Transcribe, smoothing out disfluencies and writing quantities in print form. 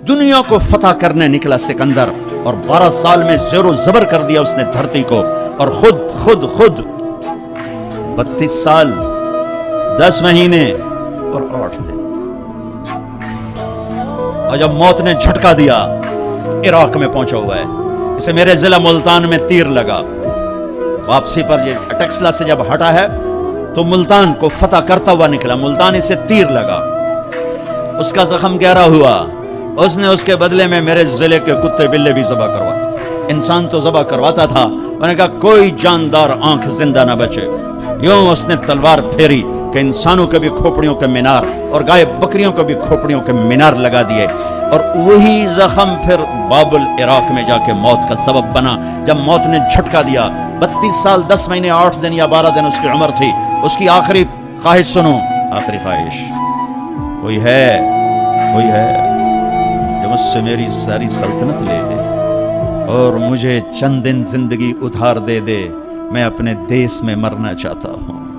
دنیا کو فتح کرنے نکلا سکندر، اور 12 سال میں زیر و زبر کر دیا اس نے دھرتی کو، اور خود 32 سال 10 مہینے اور 8 دن، اور جب موت نے جھٹکا دیا عراق میں پہنچا ہوا ہے، اسے میرے ضلع ملتان میں تیر لگا، واپسی پر یہ ٹیکسلا سے جب ہٹا ہے تو ملتان کو فتح کرتا ہوا نکلا، ملتان اسے تیر لگا، اس کا زخم گہرا ہوا، اس نے اس کے بدلے میں میرے ضلع کے کتے بلے بھی ذبح کرواتے، انسان تو ذبح کرواتا تھا، انہوں نے کہا کوئی جاندار آنکھ زندہ نہ بچے، یوں اس نے تلوار پھیری کہ انسانوں کے بھی کھوپڑیوں کے مینار اور گائے بکریوں کے بھی کھوپڑیوں کے مینار لگا دیے، اور وہی زخم پھر بابل عراق میں جا کے موت کا سبب بنا، جب موت نے جھٹکا دیا۔ 32 سال 10 مہینے 8 دن یا 12 دن اس کی عمر تھی، اس کی آخری خواہش سنو، آخری خواہش، کوئی ہے جو مجھ سے میری ساری سلطنت لے لے اور مجھے چند دن زندگی ادھار دے دے، میں اپنے دیس میں مرنا چاہتا ہوں۔